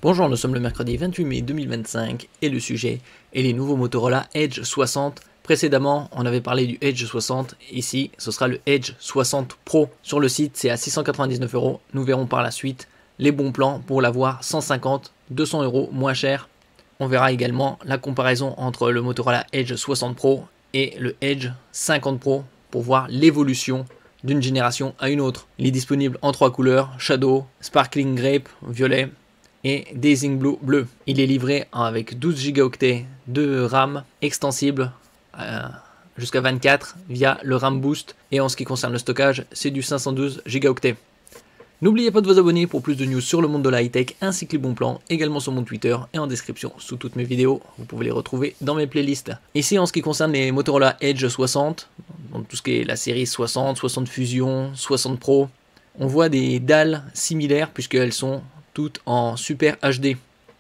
Bonjour, nous sommes le mercredi 28 mai 2025 et le sujet est les nouveaux Motorola Edge 60. Précédemment, on avait parlé du Edge 60. Ici, ce sera le Edge 60 Pro. Sur le site, c'est à 699 €. Nous verrons par la suite les bons plans pour l'avoir 150, 200 € moins cher. On verra également la comparaison entre le Motorola Edge 60 Pro et le Edge 50 Pro pour voir l'évolution d'une génération à une autre. Il est disponible en 3 couleurs, Shadow, Sparkling Grape, violet, et Dazing Blue bleu. Il est livré avec 12 Go de RAM extensible jusqu'à 24 via le RAM Boost. Et en ce qui concerne le stockage, c'est du 512 Go. N'oubliez pas de vous abonner pour plus de news sur le monde de la high-tech ainsi que les bons plans, également sur mon Twitter et en description sous toutes mes vidéos. Vous pouvez les retrouver dans mes playlists. Ici, en ce qui concerne les Motorola Edge 60, donc tout ce qui est la série 60, 60 Fusion, 60 Pro, on voit des dalles similaires puisqu'elles sont toutes en Super HD.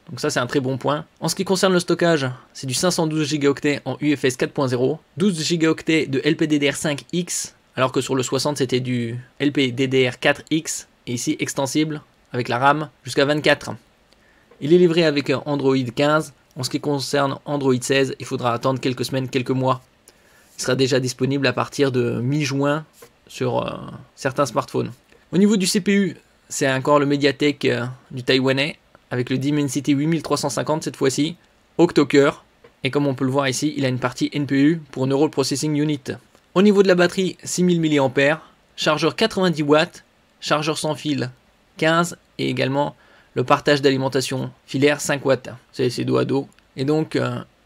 Donc ça c'est un très bon point. En ce qui concerne le stockage, c'est du 512 Go en UFS 4.0, 12 Go de LPDDR5X, alors que sur le 60 c'était du LPDDR4X, et ici extensible avec la RAM jusqu'à 24. Il est livré avec Android 15. En ce qui concerne Android 16, il faudra attendre quelques semaines, quelques mois. Il sera déjà disponible à partir de mi-juin sur certains smartphones. Au niveau du CPU, c'est encore le Mediatek du Taïwanais, avec le Dimensity 8350 cette fois-ci, octo-cœur, et comme on peut le voir ici, il a une partie NPU pour Neural Processing Unit. Au niveau de la batterie, 6000 mAh, chargeur 90 watts, chargeur sans fil 15, et également le partage d'alimentation filaire 5 watts, c'est dos à dos. Et donc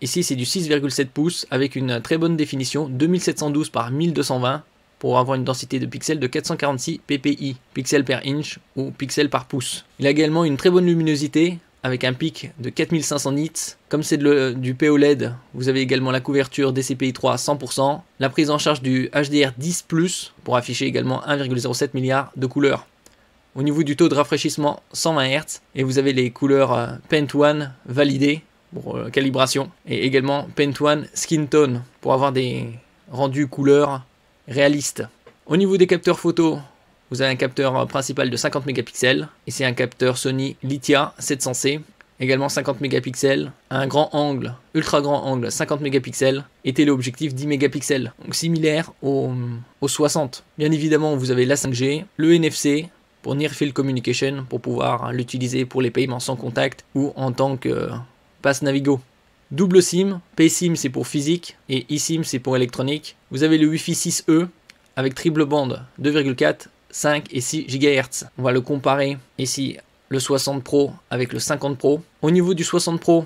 ici c'est du 6,7 pouces avec une très bonne définition, 2712 par 1220, pour avoir une densité de pixels de 446 ppi, pixels per inch ou pixels par pouce. Il a également une très bonne luminosité avec un pic de 4500 nits. Comme c'est du POLED, vous avez également la couverture DCI-3 à 100%, la prise en charge du HDR10+, pour afficher également 1,07 milliard de couleurs. Au niveau du taux de rafraîchissement, 120 Hz, et vous avez les couleurs Paint One validées pour calibration, et également Paint One Skin Tone pour avoir des rendus couleurs réaliste. Au niveau des capteurs photo, vous avez un capteur principal de 50 mégapixels et c'est un capteur Sony Lithia 700C, également 50 mégapixels, un grand angle, ultra grand angle 50 mégapixels et téléobjectif 10 mégapixels, donc similaire au 60. Bien évidemment, vous avez la 5G, le NFC pour Near Field Communication pour pouvoir l'utiliser pour les paiements sans contact ou en tant que passe Navigo. Double SIM, PSIM c'est pour physique et eSIM c'est pour électronique. Vous avez le Wi-Fi 6E avec triple bande 2,4, 5 et 6 GHz. On va le comparer ici le 60 Pro avec le 50 Pro. Au niveau du 60 Pro,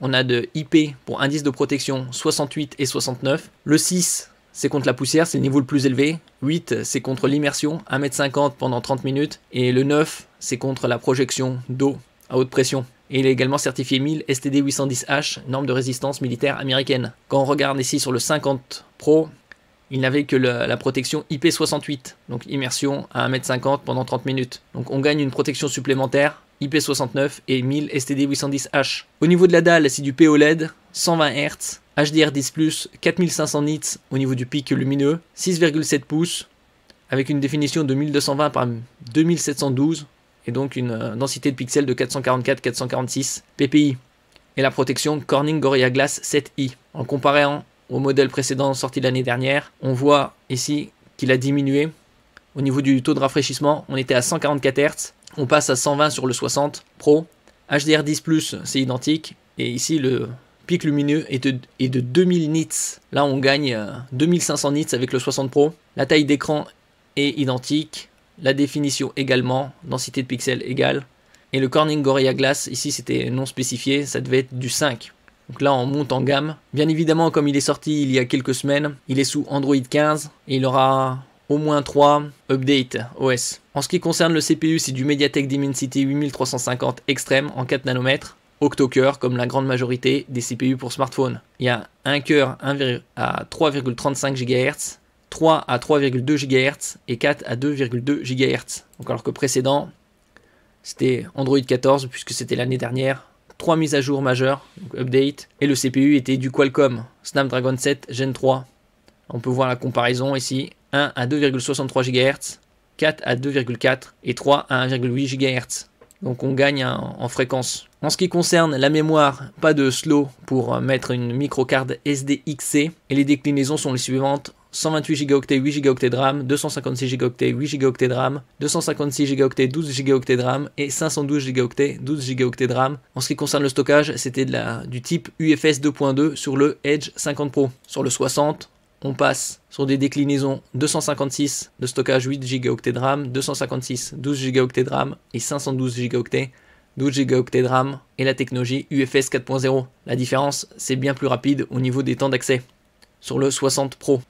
on a de IP pour indice de protection 68 et 69. Le 6 c'est contre la poussière, c'est le niveau le plus élevé. 8 c'est contre l'immersion, 1,50 m pendant 30 minutes. Et le 9 c'est contre la projection d'eau à haute pression. Et il est également certifié 1000 STD 810H, norme de résistance militaire américaine. Quand on regarde ici sur le 50 Pro, il n'avait que la protection IP68, donc immersion à 1,50 m pendant 30 minutes. Donc on gagne une protection supplémentaire, IP69 et 1000 STD 810H. Au niveau de la dalle, c'est du POLED, 120 Hz, HDR10+, 4500 nits au niveau du pic lumineux, 6,7 pouces, avec une définition de 1220 par 2712, et donc une densité de pixels de 444-446 ppi. Et la protection Corning Gorilla Glass 7i. En comparant au modèle précédent sorti l'année dernière, on voit ici qu'il a diminué. Au niveau du taux de rafraîchissement, on était à 144 Hz, on passe à 120 sur le 60 Pro. HDR10+, c'est identique, et ici le pic lumineux est de 2000 nits. Là on gagne 2500 nits avec le 60 Pro. La taille d'écran est identique. La définition également, densité de pixels égale. Et le Corning Gorilla Glass, ici c'était non spécifié, ça devait être du 5. Donc là on monte en gamme. Bien évidemment, comme il est sorti il y a quelques semaines, il est sous Android 15 et il aura au moins 3 updates OS. En ce qui concerne le CPU, c'est du Mediatek Dimensity 8350 Extreme en 4 nanomètres, octo-cœur comme la grande majorité des CPU pour smartphone. Il y a un cœur à 3,35 GHz, 3 à 3,2 GHz et 4 à 2,2 GHz. Donc alors que précédent, c'était Android 14 puisque c'était l'année dernière. 3 mises à jour majeures, donc update, et le CPU était du Qualcomm Snapdragon 7 Gen 3. On peut voir la comparaison ici, 1 à 2,63 GHz, 4 à 2,4 et 3 à 1,8 GHz. Donc on gagne en fréquence. En ce qui concerne la mémoire, pas de slow pour mettre une microcard SDXC. Et les déclinaisons sont les suivantes. 128 Go 8 Go de RAM, 256 Go 8 Go de RAM, 256 Go 12 Go de RAM et 512 Go 12 Go de RAM. En ce qui concerne le stockage, c'était du type UFS 2.2 sur le Edge 50 Pro. Sur le 60, on passe sur des déclinaisons 256 de stockage 8 Go de RAM, 256 12 Go de RAM et 512 Go 12 Go de RAM et la technologie UFS 4.0. La différence, c'est bien plus rapide au niveau des temps d'accès sur le 60 Pro.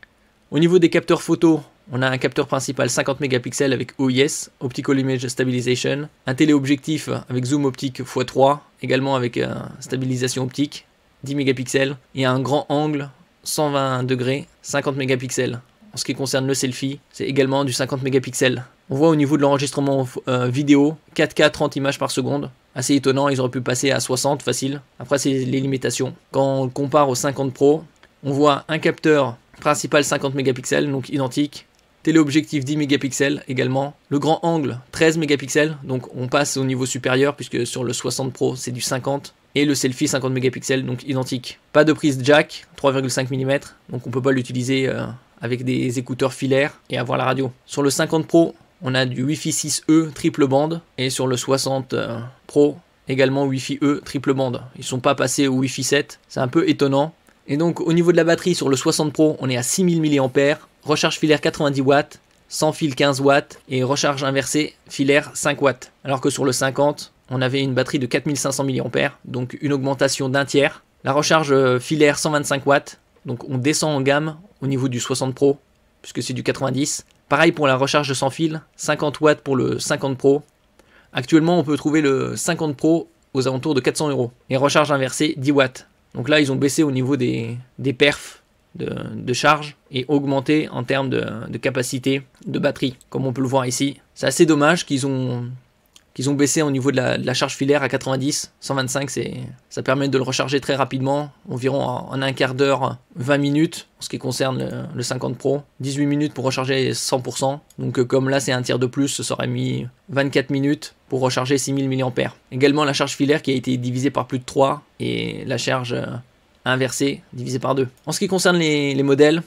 Au niveau des capteurs photo, on a un capteur principal 50 mégapixels avec OIS, Optical Image Stabilization, un téléobjectif avec zoom optique x3, également avec stabilisation optique, 10 mégapixels, et un grand angle 120 degrés, 50 mégapixels. En ce qui concerne le selfie, c'est également du 50 mégapixels. On voit au niveau de l'enregistrement vidéo, 4K 30 images par seconde. Assez étonnant, ils auraient pu passer à 60 facile. Après, c'est les limitations. Quand on compare au 50 Pro, on voit un capteur principal 50 mégapixels, donc identique. Téléobjectif 10 mégapixels également. Le grand angle 13 mégapixels, donc on passe au niveau supérieur puisque sur le 60 Pro c'est du 50. Et le selfie 50 mégapixels, donc identique. Pas de prise jack, 3,5 mm, donc on peut pas l'utiliser avec des écouteurs filaires et avoir la radio. Sur le 50 Pro, on a du Wi-Fi 6E triple bande. Et sur le 60 Pro, également Wi-Fi E triple bande. Ils sont pas passés au Wi-Fi 7, c'est un peu étonnant. Et donc au niveau de la batterie sur le 60 Pro, on est à 6000 mAh, recharge filaire 90 watts, sans fil 15 watts et recharge inversée filaire 5 watts. Alors que sur le 50, on avait une batterie de 4500 mAh, donc une augmentation d'un tiers. La recharge filaire 125 watts, donc on descend en gamme au niveau du 60 Pro, puisque c'est du 90. Pareil pour la recharge sans fil, 50 watts pour le 50 Pro. Actuellement, on peut trouver le 50 Pro aux alentours de 400 €. Et recharge inversée 10 watts. Donc là, ils ont baissé au niveau des perfs de charge et augmenté en termes de capacité de batterie, comme on peut le voir ici. C'est assez dommage qu'ils ont baissé au niveau de la charge filaire à 90. 125, ça permet de le recharger très rapidement, environ en un quart d'heure, 20 minutes, en ce qui concerne le 50 Pro. 18 minutes pour recharger 100%. Donc comme là, c'est un tiers de plus, ça aurait mis 24 minutes pour recharger 6000 mAh. Également la charge filaire qui a été divisée par plus de 3 et la charge inversée divisée par 2. En ce qui concerne les modèles,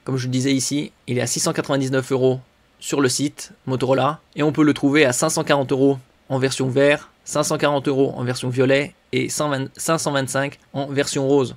comme je le disais ici, il est à 699 € sur le site Motorola et on peut le trouver à 540 € en version vert, 540 € en version violet et 525 en version rose.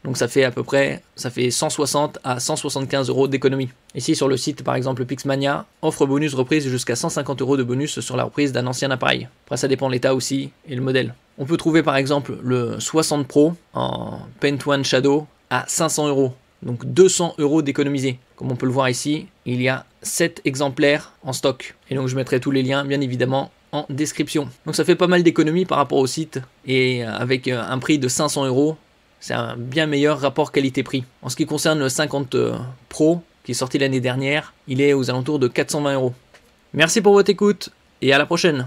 Donc ça fait à peu près 160 à 175 € d'économie. Ici sur le site par exemple Pixmania offre bonus reprise jusqu'à 150 € de bonus sur la reprise d'un ancien appareil. Après ça dépend de l'état aussi et le modèle. On peut trouver par exemple le 60 Pro en Paint One Shadow à 500 €. Donc 200 € d'économiser. Comme on peut le voir ici, il y a 7 exemplaires en stock. Et donc je mettrai tous les liens bien évidemment en description. Donc ça fait pas mal d'économies par rapport au site. Et avec un prix de 500 €, c'est un bien meilleur rapport qualité-prix. En ce qui concerne le 50 Pro, qui est sorti l'année dernière, il est aux alentours de 420 €. Merci pour votre écoute et à la prochaine.